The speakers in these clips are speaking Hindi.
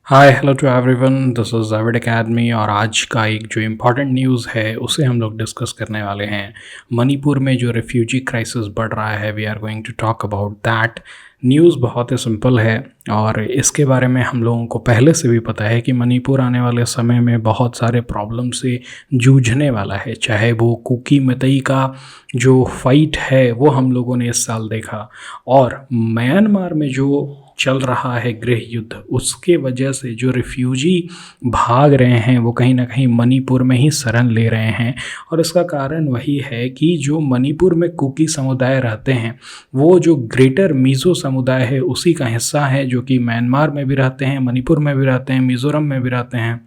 Hi hello to everyone, this is Javed Academy. और आज का एक जो इम्पॉर्टेंट न्यूज़ है उसे हम लोग डिस्कस करने वाले हैं। मणिपुर में जो रेफ्यूजी क्राइसिस बढ़ रहा है, we are going to talk about that. News बहुत ही सिंपल है और इसके बारे में हम लोगों को पहले से भी पता है कि मणिपुर आने वाले समय में बहुत सारे प्रॉब्लम से जूझने वाला है। चाहे वो कुकी मतई का जो फाइट है वो हम लोगों ने इस साल देखा, और म्यांमार में जो चल रहा है गृह युद्ध, उसके वजह से जो रिफ्यूजी भाग रहे हैं वो कहीं ना कहीं मणिपुर में ही शरण ले रहे हैं। और इसका कारण वही है कि जो मणिपुर में कुकी समुदाय रहते हैं वो जो ग्रेटर मिज़ो समुदाय है उसी का हिस्सा है, जो कि म्यांमार में भी रहते हैं, मणिपुर में भी रहते हैं, मिज़ोरम में भी रहते हैं।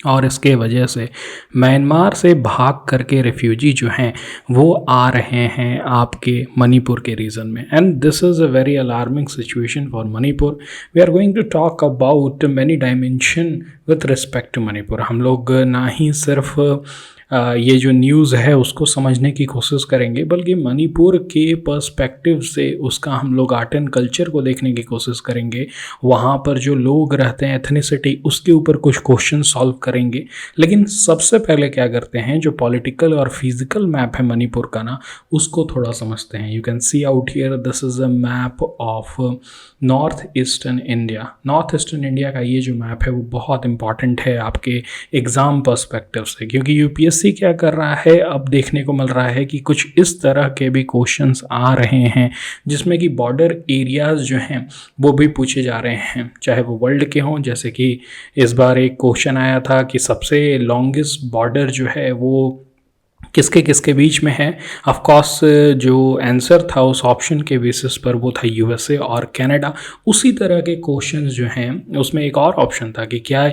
और इसके वजह से म्यांमार से भाग करके रेफ्यूजी जो हैं वो आ रहे हैं आपके मणिपुर के रीजन में, and this is a very alarming situation for Manipur. We are going to talk about many dimension with respect to Manipur. हम लोग ना ही सिर्फ ये जो न्यूज़ है उसको समझने की कोशिश करेंगे, बल्कि मणिपुर के पर्सपेक्टिव से उसका हम लोग आर्ट एंड कल्चर को देखने की कोशिश करेंगे। वहाँ पर जो लोग रहते हैं, एथनिसिटी, उसके ऊपर कुछ क्वेश्चन सॉल्व करेंगे। लेकिन सबसे पहले क्या करते हैं, जो पॉलिटिकल और फिजिकल मैप है मणिपुर का ना, उसको थोड़ा समझते हैं। You can see out here, this is a map of north eastern India. North eastern India का ये जो मैप है वो बहुत इंपॉर्टेंट है आपके एग्ज़ाम पर्सपेक्टिव से, क्योंकि यूपीएससी क्या कर रहा है, अब देखने को मिल रहा है कि कुछ इस तरह के भी क्वेश्चंस आ रहे हैं जिसमें कि बॉर्डर एरियाज़ जो हैं वो भी पूछे जा रहे हैं, चाहे वो वर्ल्ड के हों। जैसे कि इस बार एक क्वेश्चन आया था कि सबसे लॉन्गेस्ट बॉर्डर जो है वो किसके किसके बीच में है। ऑफ कोर्स जो आंसर था उस ऑप्शन के बेसिस पर वो था यूएसए और कनाडा। उसी तरह के क्वेश्चंस जो हैं उसमें एक और ऑप्शन था कि क्या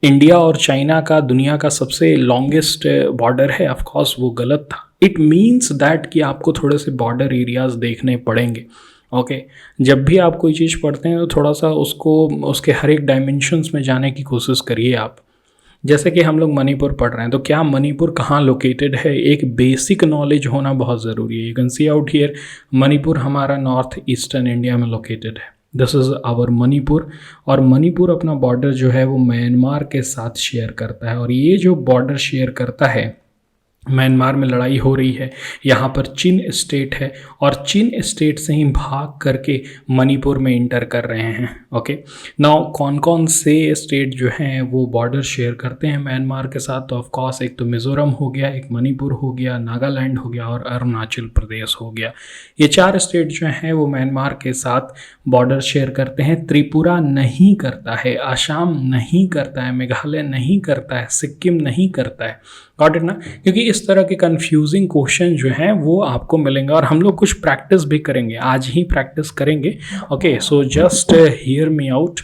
इंडिया और चाइना का दुनिया का सबसे लॉन्गेस्ट बॉर्डर है। ऑफ कोर्स वो गलत था। इट मीन्स दैट कि आपको थोड़े से बॉर्डर एरियाज़ देखने पड़ेंगे। ओके, जब भी आप कोई चीज़ पढ़ते हैं तो थोड़ा सा उसको उसके हर एक डायमेंशंस में जाने की कोशिश करिए आप। जैसे कि हम लोग मणिपुर पढ़ रहे हैं, तो क्या मणिपुर कहाँ लोकेटेड है, एक बेसिक नॉलेज होना बहुत ज़रूरी है। You can see out here, Manipur हमारा नॉर्थ ईस्टर्न इंडिया में लोकेटेड है। This is our Manipur. और मणिपुर अपना बॉर्डर जो है वो म्यांमार के साथ शेयर करता है, और ये जो बॉर्डर शेयर करता है, म्यांमार में लड़ाई हो रही है, यहाँ पर चिन स्टेट है, और चिन स्टेट से ही भाग करके मणिपुर में इंटर कर रहे हैं। ओके, नाउ कौन कौन से स्टेट जो हैं वो बॉर्डर शेयर करते हैं म्यांमार के साथ, तो ऑफ कोर्स एक तो मिज़ोरम हो गया, एक मणिपुर हो गया, नागालैंड हो गया और अरुणाचल प्रदेश हो गया। ये 4 स्टेट जो हैं वो म्यांमार के साथ बॉर्डर शेयर करते हैं। त्रिपुरा नहीं करता है, आसाम नहीं करता है, मेघालय नहीं करता है, सिक्किम नहीं करता है। गॉट इट ना? क्योंकि इस तरह के कंफ्यूजिंग क्वेश्चन जो हैं वो आपको मिलेंगे, और हम लोग कुछ प्रैक्टिस भी करेंगे, आज ही प्रैक्टिस करेंगे। Okay, so just hear me out.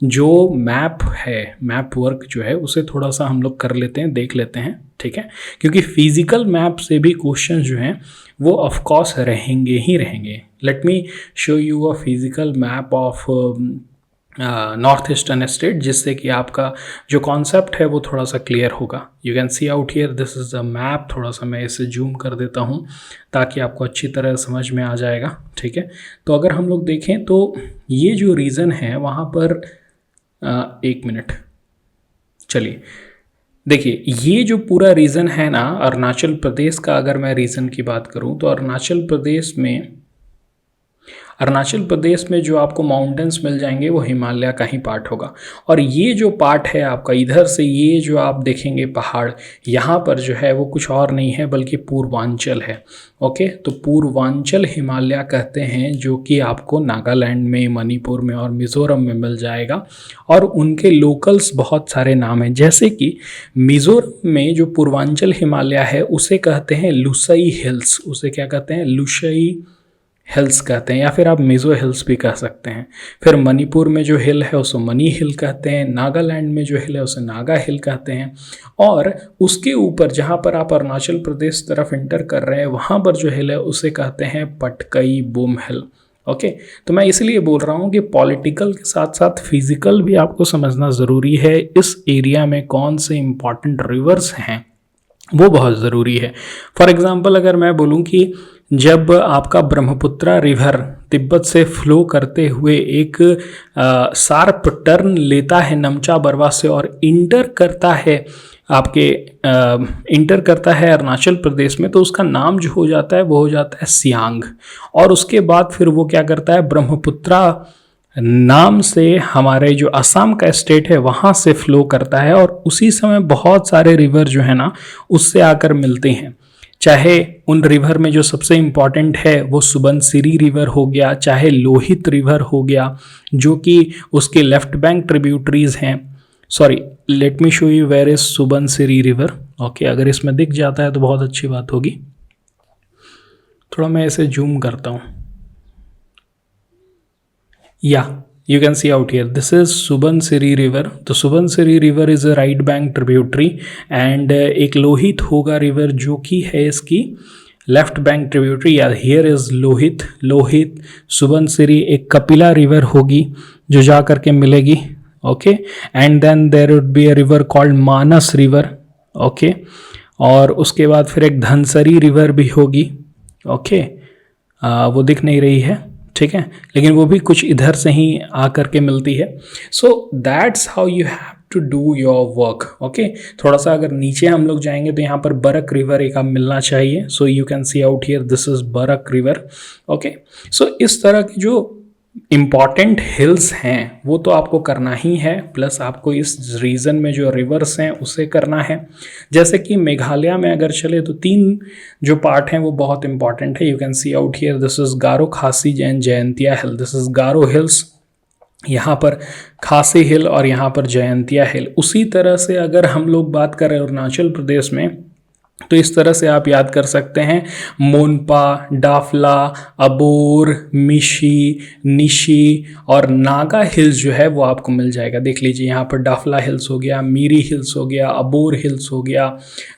जो मैप है, मैप वर्क जो है उसे थोड़ा सा हम लोग कर लेते हैं, देख लेते हैं, ठीक है। क्योंकि फिजिकल मैप से भी क्वेश्चन जो हैं वो ऑफ कोर्स रहेंगे ही रहेंगे। Late me show you a physical map of north eastern state, जिससे कि आपका जो कॉन्सेप्ट है वो थोड़ा सा क्लियर होगा। You can see out here, this is the map. थोड़ा सा मैं इसे जूम कर देता हूँ ताकि आपको अच्छी तरह समझ में आ जाएगा, ठीक है। तो अगर हम लोग देखें तो ये जो रीजन है वहाँ पर एक मिनट, चलिए देखिए, ये जो पूरा रीजन है ना अरुणाचल प्रदेश का, अगर मैं रीजन की बात करूँ तो अरुणाचल प्रदेश में जो आपको माउंटेन्स मिल जाएंगे वो हिमालय का ही पार्ट होगा। और ये जो पार्ट है आपका इधर से, ये जो आप देखेंगे पहाड़, यहाँ पर जो है वो कुछ और नहीं है बल्कि पूर्वांचल है। ओके, तो पूर्वांचल हिमालय कहते हैं, जो कि आपको नागालैंड में, मणिपुर में और मिज़ोरम में मिल जाएगा। और उनके लोकल्स बहुत सारे नाम हैं, जैसे कि मिज़ोरम में जो पूर्वांचल हिमालय है उसे कहते हैं लुसई हिल्स। उसे क्या कहते हैं? लुसई हिल्स कहते हैं, या फिर आप मिज़ो हिल्स भी कह सकते हैं। फिर मणिपुर में जो हिल है उसे मनी हिल कहते हैं, नागालैंड में जो हिल है उसे नागा हिल कहते हैं। और उसके ऊपर जहाँ पर आप अरुणाचल प्रदेश तरफ इंटर कर रहे हैं वहाँ पर जो हिल है उसे कहते हैं पटकई बुम हिल। ओके, तो मैं इसलिए बोल रहा हूँ कि पॉलिटिकल के साथ साथ फिजिकल भी आपको समझना ज़रूरी है। इस एरिया में कौन से इंपॉर्टेंट रिवर्स हैं वो बहुत ज़रूरी है। फॉर एग्ज़ाम्पल अगर मैं बोलूँ कि जब आपका ब्रह्मपुत्रा रिवर तिब्बत से फ्लो करते हुए एक शार्प टर्न लेता है नमचा बरवा से और इंटर करता है अरुणाचल प्रदेश में, तो उसका नाम जो हो जाता है वो हो जाता है सियांग। और उसके बाद फिर वो क्या करता है, ब्रह्मपुत्रा नाम से हमारे जो असम का स्टेट है वहाँ से फ्लो करता है। और उसी समय बहुत सारे रिवर जो है ना उससे आकर मिलते हैं। चाहे उन रिवर में जो सबसे इम्पॉर्टेंट है वो सुबनसिरी रिवर हो गया, चाहे लोहित रिवर हो गया जो कि उसके लेफ्ट बैंक ट्रिब्यूटरीज हैं। Sorry, let me show you where is Subansiri river. Okay, अगर इसमें दिख जाता है तो बहुत अच्छी बात होगी। थोड़ा मैं इसे जूम करता हूँ। या you can see out here, this is Subansiri river। तो Subansiri river is a right bank tributary and एक लोहित होगा रिवर जो कि है इसकी लेफ्ट बैंक ट्रिब्यूटरी। या हियर इज लोहित सुबनसिरी एक कपिला रिवर होगी जो जा करके मिलेगी। Okay, and then there would be a river called Manas river. Okay, और उसके बाद फिर एक धनसरी रिवर भी होगी। ओके, वो दिख नहीं रही है, ठीक है, लेकिन वो भी कुछ इधर से ही आकर के मिलती है। So that's how you have to do your work. Okay, थोड़ा सा अगर नीचे हम लोग जाएंगे तो यहाँ पर बरक रिवर एक आप मिलना चाहिए। So you can see out here, this is Barak river. Okay, सो इस तरह की जो इम्पॉर्टेंट हिल्स हैं वो तो आपको करना ही है, प्लस आपको इस रीजन में जो रिवर्स हैं उसे करना है। जैसे कि मेघालय में अगर चले तो 3 जो पार्ट हैं वो बहुत इंपॉर्टेंट है। You can see out here, this is Garo Khasi and Jaintia hill. This is Garo hills, यहाँ पर खासी हिल और यहाँ पर जयंतिया हिल। उसी तरह से अगर हम लोग बात करें अरुणाचल प्रदेश में तो इस तरह से आप याद कर सकते हैं, मोनपा, डाफला, अबोर, मिशी, निशी और नागा हिल्स जो है वो आपको मिल जाएगा। देख लीजिए, यहाँ पर डाफला हिल्स हो गया, मीरी हिल्स हो गया, अबोर हिल्स हो गया,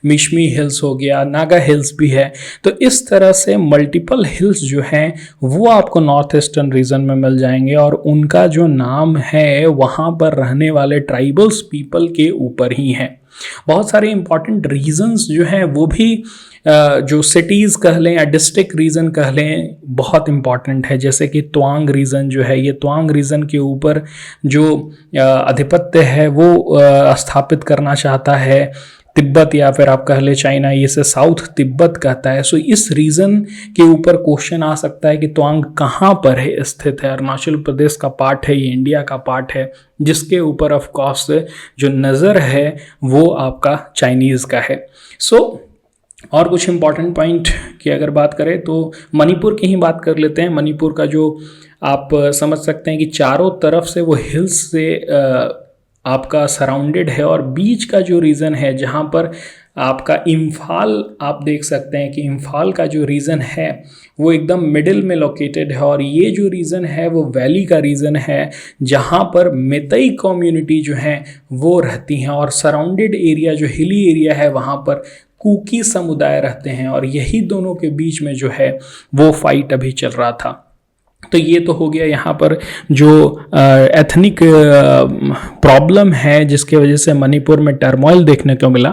मिशमी हिल्स हो गया, नागा हिल्स भी है। तो इस तरह से मल्टीपल हिल्स जो हैं वो आपको नॉर्थ ईस्टर्न रीजन में मिल जाएंगे और उनका जो नाम है वहाँ पर रहने वाले ट्राइबल्स पीपल के ऊपर ही है। बहुत सारे इंपॉर्टेंट रीजन्स जो हैं वो भी जो सिटीज़ कह लें या डिस्ट्रिक्ट रीजन कह लें बहुत इंपॉर्टेंट है। जैसे कि त्वांग रीजन जो है, ये त्वांग रीजन के ऊपर जो आधिपत्य है वो स्थापित करना चाहता है तिब्बत, या फिर आप कह ले चाइना, ये से साउथ तिब्बत कहता है। सो इस रीजन के ऊपर क्वेश्चन आ सकता है कि त्वांग कहाँ पर है स्थित है। अरुणाचल प्रदेश का पार्ट है, ये इंडिया का पार्ट है, जिसके ऊपर ऑफ कोर्स जो नज़र है वो आपका चाइनीज़ का है। सो और कुछ इंपॉर्टेंट पॉइंट की अगर बात करें तो मणिपुर की ही बात कर लेते हैं। मणिपुर का जो आप समझ सकते हैं कि चारों तरफ से वो हिल्स से आपका सराउंडेड है और बीच का जो रीजन है जहाँ पर आपका इम्फाल, आप देख सकते हैं कि इम्फाल का जो रीजन है वो एकदम मिडिल में लोकेटेड है। और ये जो रीजन है वो वैली का रीजन है जहाँ पर मेतई कम्युनिटी जो है वो रहती हैं और सराउंडेड एरिया जो हिली एरिया है वहाँ पर कुकी समुदाय रहते हैं। और यही दोनों के बीच में जो है वो फाइट अभी चल रहा था। तो ये तो हो गया यहाँ पर जो एथनिक प्रॉब्लम है जिसके वजह से मणिपुर में टर्मोइल देखने को मिला।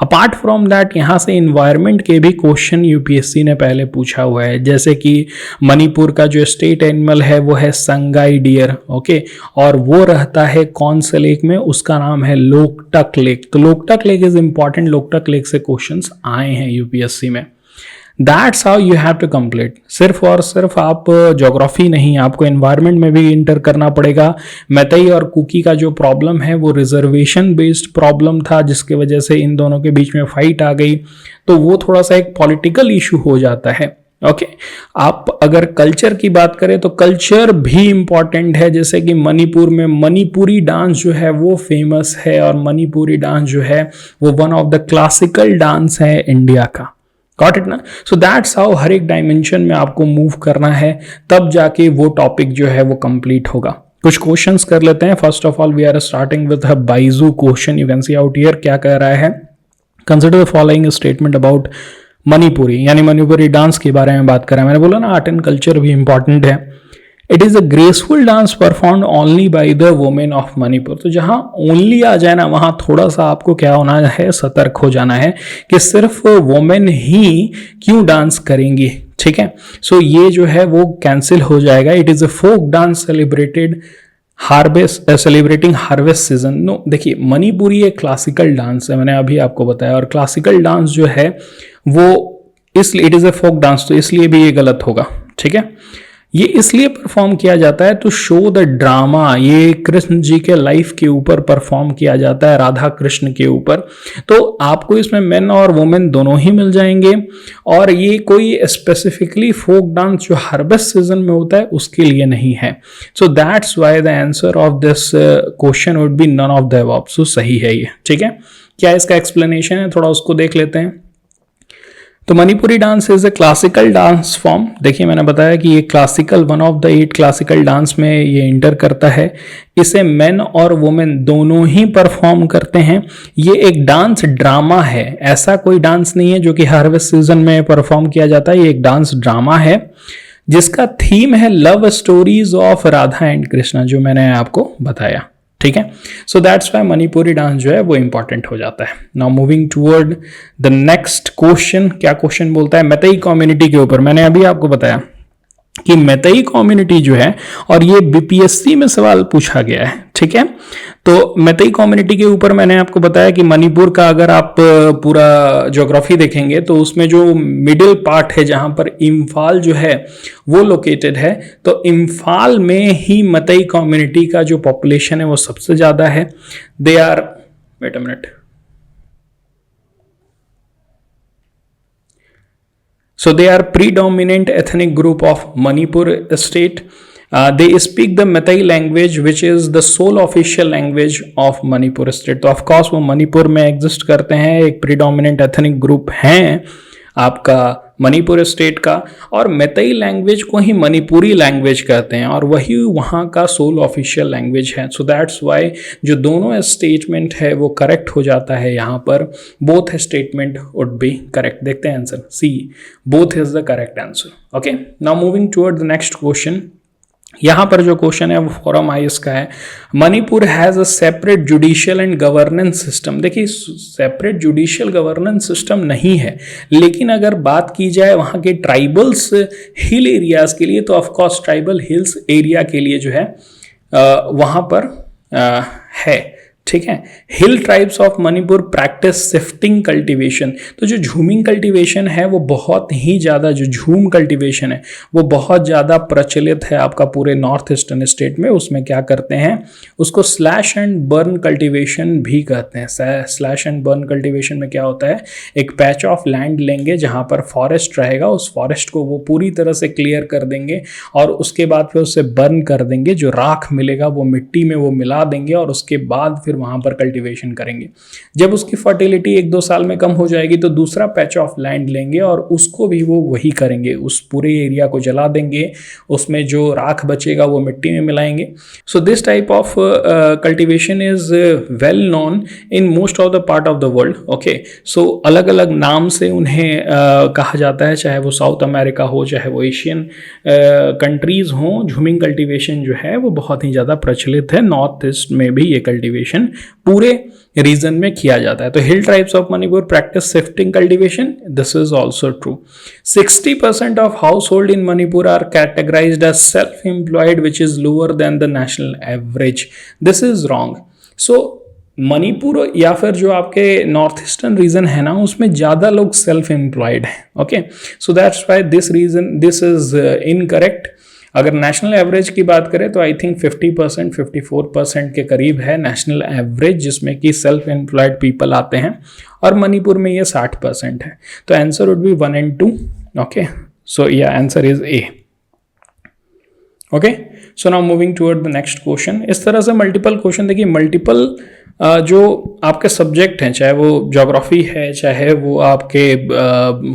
अपार्ट फ्रॉम दैट यहाँ से इन्वायरमेंट के भी क्वेश्चन यूपीएससी ने पहले पूछा हुआ है। जैसे कि मणिपुर का जो स्टेट एनिमल है वो है संगाई डियर। ओके, और वो रहता है कौन से लेक में, उसका नाम है लोकटक लेक। तो Loktak lake is important, Loktak lake से क्वेश्चन आए हैं यूपीएससी में। That's how you have to complete. सिर्फ और सिर्फ आप ज्योग्राफी नहीं, आपको एनवायरनमेंट में भी इंटर करना पड़ेगा। मैतई और कुकी का जो प्रॉब्लम है वो रिजर्वेशन बेस्ड प्रॉब्लम था जिसके वजह से इन दोनों के बीच में फाइट आ गई, तो वो थोड़ा सा एक पॉलिटिकल इशू हो जाता है। ओके, आप अगर कल्चर की बात करें तो कल्चर भी इंपॉर्टेंट है। जैसे कि मणिपुर में मणिपुरी डांस जो है वो फेमस है और मणिपुरी डांस जो है वो one of the classical dance है इंडिया का। गॉट इट ना? सो दैट्स हाउ हर एक डायमेंशन में आपको मूव करना है, तब जाके वो टॉपिक जो है वो कंप्लीट होगा। कुछ क्वेश्चंस कर लेते हैं। First of all we are starting with Byju question. You can see out here क्या कह रहा है, consider the following statement about Manipuri, यानी मणिपुरी डांस के बारे में बात करें। मैंने बोला ना आर्ट एंड कल्चर भी इंपॉर्टेंट है। It is a graceful dance performed only by the women of Manipur. तो जहाँ ओनली आ जाए ना वहाँ थोड़ा सा आपको क्या होना है, सतर्क हो जाना है कि सिर्फ वुमेन ही क्यों डांस करेंगी। ठीक है। सो ये जो है वो कैंसिल हो जाएगा। It is a folk dance celebrated harvest, celebrating harvest season. No, देखिए मणिपुरी एक क्लासिकल डांस है, मैंने अभी आपको बताया, और क्लासिकल डांस जो है वो इसलिए it is a folk dance, तो इसलिए भी ये गलत होगा, ठीक है। ये इसलिए परफॉर्म किया जाता है टू शो द ड्रामा, ये कृष्ण जी के लाइफ के ऊपर परफॉर्म किया जाता है, राधा कृष्ण के ऊपर। तो आपको इसमें मेन और वुमेन दोनों ही मिल जाएंगे, और ये कोई स्पेसिफिकली फोक डांस जो हार्वेस्ट सीजन में होता है उसके लिए नहीं है। So that's why the answer of this question would be none of the above. So सही है ये, ठीक है। क्या इसका एक्सप्लेनेशन है, थोड़ा उसको देख लेते हैं। तो Manipuri dance is a classical dance form. देखिए मैंने बताया कि ये classical, one of the 8 classical dance में ये इंटर करता है। इसे मेन और वुमेन दोनों ही परफॉर्म करते हैं। ये एक डांस ड्रामा है, ऐसा कोई डांस नहीं है जो कि हार्वेस्ट सीजन में परफॉर्म किया जाता है। ये एक डांस ड्रामा है जिसका थीम है love stories of Radha and Krishna, जो मैंने आपको बताया, ठीक है। So that's Y Manipuri dance जो है वो इंपॉर्टेंट हो जाता है। Now moving toward the next question. क्या क्वेश्चन बोलता है, मैतेई कम्युनिटी के ऊपर। मैंने अभी आपको बताया कि मैतेई कम्युनिटी जो है, और ये बीपीएससी में सवाल पूछा गया है, ठीक है। तो मैतेई कम्युनिटी के ऊपर मैंने आपको बताया कि मणिपुर का अगर आप पूरा ज्योग्राफी देखेंगे तो उसमें जो मिडिल पार्ट है जहां पर इम्फाल जो है वो लोकेटेड है, तो इम्फाल में ही मैतेई कम्युनिटी का जो पॉपुलेशन है वो सबसे ज्यादा है। They are, wait a minute, so they are predominant ethnic group of Manipur state. They speak the Meitei language which is the sole official language of Manipur state. तो of course वो मणिपुर में एग्जिस्ट करते हैं, एक predominant ethnic group हैं आपका मणिपुर स्टेट का, और मैतेई लैंग्वेज को ही मणिपुरी लैंग्वेज कहते हैं और वही वहाँ का सोल ऑफिशियल लैंग्वेज है। सो दैट्स वाई जो दोनों स्टेटमेंट है वो करेक्ट हो जाता है यहाँ पर। Both statement would be correct. देखते हैं answer, C both is the correct answer. Okay, now moving toward the next question. यहाँ पर जो क्वेश्चन है वो फॉरम आईएएस का है। Manipur has a separate judicial and governance system. देखिए सेपरेट जुडिशियल गवर्नेंस सिस्टम नहीं है, लेकिन अगर बात की जाए वहाँ के ट्राइबल्स हिल एरियाज के लिए, तो ऑफकोर्स ट्राइबल हिल्स एरिया के लिए जो है वहाँ पर है, ठीक है। Hill tribes of Manipur practice shifting cultivation. तो जो झूमिंग कल्टीवेशन है वो बहुत ही ज़्यादा, जो झूम कल्टीवेशन है वो बहुत ज़्यादा प्रचलित है आपका पूरे नॉर्थ ईस्टर्न स्टेट में। उसमें क्या करते हैं, उसको स्लैश एंड बर्न कल्टीवेशन भी कहते हैं। स्लैश एंड बर्न कल्टीवेशन में क्या होता है, एक पैच ऑफ लैंड लेंगे जहाँ पर फॉरेस्ट रहेगा, उस फॉरेस्ट को वो पूरी तरह से क्लियर कर देंगे और उसके बाद फिर उसे बर्न कर देंगे। जो राख मिलेगा वो मिट्टी में वो मिला देंगे और उसके बाद फिर वहां पर कल्टीवेशन करेंगे। जब उसकी फर्टिलिटी 1-2 साल में कम हो जाएगी तो दूसरा पैच ऑफ लैंड लेंगे और उसको भी वो वही करेंगे, उस पूरे एरिया को जला देंगे, उसमें जो राख बचेगा वो मिट्टी में मिलाएंगे। So this type of cultivation is well known in most of the part of the world. Okay, so अलग अलग नाम से उन्हें कहा जाता है, चाहे वो साउथ अमेरिका हो, चाहे वो एशियन कंट्रीज हो। झूमिंग कल्टीवेशन जो है वो बहुत ही ज़्यादा प्रचलित है। नॉर्थ ईस्ट में भी ये कल्टीवेशन पूरे रीजन में किया जाता है। तो hill tribes of Manipur practice shifting cultivation, this is also true. 60% of household in Manipur are categorized as self employed which is lower than the national average, this is wrong. So Manipur या फिर जो आपके नॉर्थ ईस्टर्न रीजन है ना, उसमें ज़्यादा लोग सेल्फ एम्प्लॉयड हैं। Okay, so that's why this reason, this is incorrect. अगर नेशनल एवरेज की बात करें तो आई थिंक 50%, 54% के करीब है नेशनल एवरेज, जिसमें कि सेल्फ एम्प्लॉयड पीपल आते हैं, और मणिपुर में ये 60% है। तो answer would be 1 and 2। Okay, so या answer is A. Okay, so now moving toward the next question. इस तरह से मल्टीपल क्वेश्चन, देखिए मल्टीपल जो आपके सब्जेक्ट हैं, चाहे वो ज्योग्राफी है, चाहे वो आपके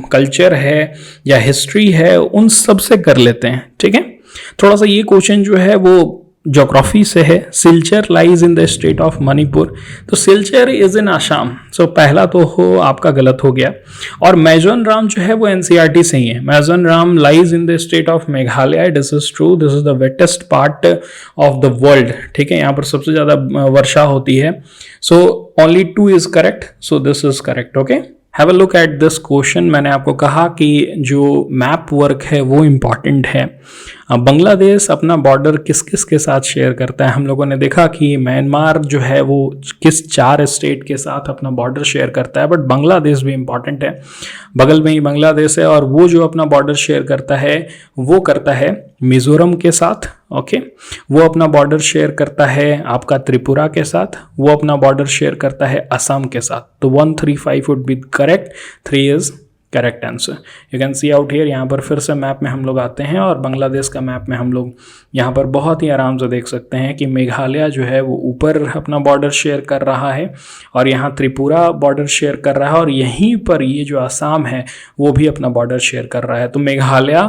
कल्चर है या हिस्ट्री है, उन सब से कर लेते हैं, ठीक है। थोड़ा सा ये क्वेश्चन जो है वो ज्योग्राफी से है। Silchar lies in the state of Manipur, तो सिलचर इज इन आसाम। सो पहला तो हो आपका गलत हो गया। और मैजोनराम जो है वो एनसीईआरटी से ही है। Mawsynram lies in the state of Meghalaya, this is true, this is the wettest part of the world, ठीक है। यहाँ पर सबसे ज्यादा वर्षा होती है। So only 2 is correct, so this is correct. Okay, have a look at this question. मैंने आपको कहा कि जो मैप वर्क है वो इम्पॉर्टेंट है। बांग्लादेश अपना बॉर्डर किस किस के साथ शेयर करता है? हम लोगों ने देखा कि म्यांमार जो है वो किस 4 स्टेट के साथ अपना बॉर्डर शेयर करता है, बट बांग्लादेश भी इम्पॉर्टेंट है। बगल में ही बांग्लादेश है और वो जो अपना बॉर्डर शेयर करता है वो करता है मिजोरम के साथ। ओके, वो अपना बॉर्डर शेयर करता है आपका त्रिपुरा के साथ, वो अपना बॉर्डर शेयर करता है असम के साथ। तो 1 3 5 would be correct, 3 is correct answer. You can see out here. यहाँ पर फिर से मैप में हम लोग आते हैं और बांग्लादेश का मैप में हम लोग यहाँ पर बहुत ही आराम से देख सकते हैं कि मेघालय जो है वो ऊपर अपना बॉर्डर शेयर कर रहा है और यहाँ त्रिपुरा बॉर्डर शेयर कर रहा है और यहीं पर ये जो असम है वो भी अपना बॉर्डर शेयर कर रहा है। तो मेघालय,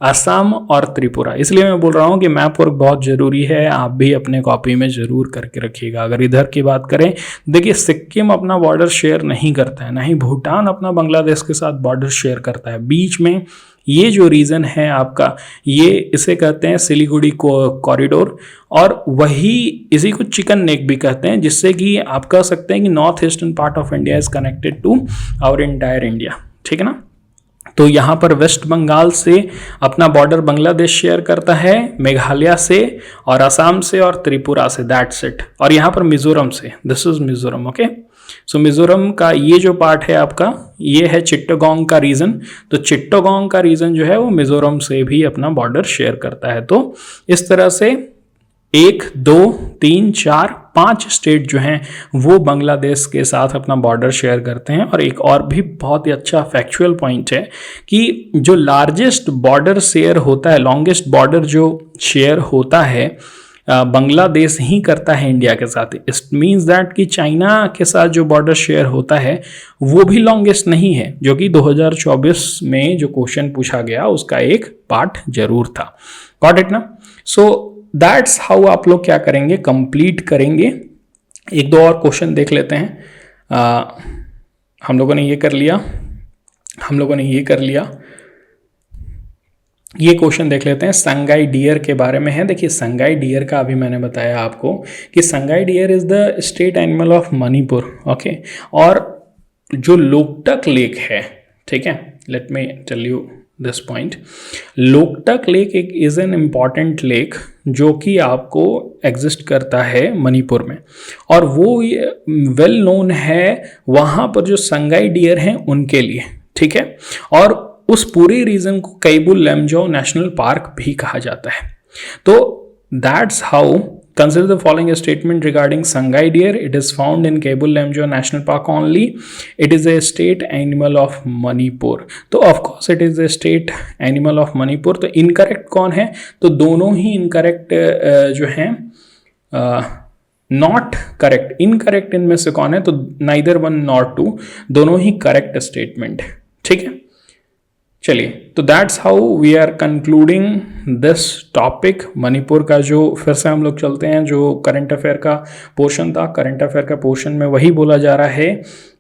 असम और त्रिपुरा, इसलिए मैं बोल रहा हूँ कि मैप वर्क बहुत ज़रूरी है। आप भी अपने कॉपी में ज़रूर करके रखिएगा। अगर इधर की बात करें, देखिए सिक्किम अपना बॉर्डर शेयर नहीं करता है, ना ही भूटान अपना बांग्लादेश के साथ बॉर्डर शेयर करता है। बीच में ये जो रीजन है आपका, ये इसे कहते हैं सिलीगुड़ी कॉरिडोर और वही इसी को चिकन नेक भी कहते हैं, जिससे कि आप कह सकते हैं कि north eastern part of India is connected to our entire India. ठीक है ना? तो यहाँ पर वेस्ट बंगाल से अपना बॉर्डर बांग्लादेश शेयर करता है, मेघालय से और असम से और त्रिपुरा से, दैट्स इट। और यहाँ पर मिजोरम से, दिस इज मिजोरम। ओके, सो मिजोरम का ये जो पार्ट है आपका, ये है चिट्टागोंग का रीजन। तो चिट्टागोंग का रीजन जो है वो मिजोरम से भी अपना बॉर्डर शेयर करता है। तो इस तरह से 1 2 3 4 5 स्टेट जो हैं वो बांग्लादेश के साथ अपना बॉर्डर शेयर करते हैं। और एक और भी बहुत ही अच्छा फैक्चुअल पॉइंट है कि जो लार्जेस्ट बॉर्डर शेयर होता है, लॉन्गेस्ट बॉर्डर जो शेयर होता है बांग्लादेश ही करता है इंडिया के साथ। इट मीन्स दैट कि चाइना के साथ जो बॉर्डर शेयर होता है वो भी लॉन्गेस्ट नहीं है, जो कि 2024 में जो क्वेश्चन पूछा गया उसका एक पार्ट जरूर था। गॉट इट ना? सो दैट्स हाउ आप लोग क्या करेंगे, कंप्लीट करेंगे। एक दो और क्वेश्चन देख लेते हैं। हम लोगों ने ये कर लिया, ये क्वेश्चन देख लेते हैं। संगाई डियर के बारे में है। देखिए संगाई डियर का अभी मैंने बताया आपको कि Sangai deer is the state animal of Manipur. Okay, और जो लोकटक लेक है, ठीक है, let me tell you this point. Loktak lake एक इज एन इम्पॉर्टेंट लेक जो कि आपको एग्जिस्ट करता है मणिपुर में, और वो वेल नोन है वहाँ पर जो संगाई डियर हैं उनके लिए। ठीक है, और उस पूरे रीजन को कैबुल लमजाओ नेशनल पार्क भी कहा जाता है। तो that's how consider the following statement regarding Sangai deer. It is found in Kabul Lamjaw National Park only. It is a state animal of Manipur. तो of course it is a state animal of Manipur. तो incorrect कौन है? तो दोनों ही incorrect जो हैं नॉट करेक्ट, इनकरेक्ट इनमें से कौन है? तो नाइदर 1 नॉर 2, दोनों ही करेक्ट स्टेटमेंट है। ठीक है, चलिए, तो that's how we are concluding this topic. Manipur का जो फिर से हम लोग चलते हैं, जो करंट अफेयर का पोर्शन था, करंट अफेयर का पोर्शन में वही बोला जा रहा है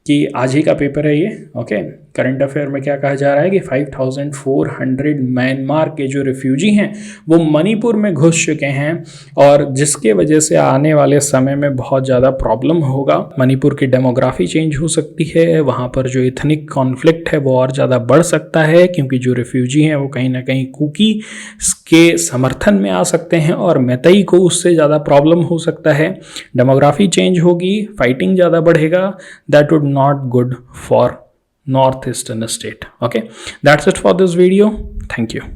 कि आज ही का पेपर है ये। ओके, करंट अफेयर में क्या कहा जा रहा है कि 5400 म्यांमार के जो रिफ्यूजी हैं वो मणिपुर में घुस चुके हैं, और जिसके वजह से आने वाले समय में बहुत ज़्यादा प्रॉब्लम होगा। मणिपुर की डेमोग्राफी चेंज हो सकती है, वहाँ पर जो इथनिक कॉन्फ्लिक्ट है वो और ज़्यादा बढ़ सकता है, क्योंकि जो रिफ्यूजी हैं वो कहीं ना कहीं कुकी के समर्थन में आ सकते हैं और मैतई को उससे ज़्यादा प्रॉब्लम हो सकता है। डेमोग्राफी चेंज होगी, फाइटिंग ज़्यादा बढ़ेगा, that would not good for northeastern state. Okay, that's it for this video. Thank you.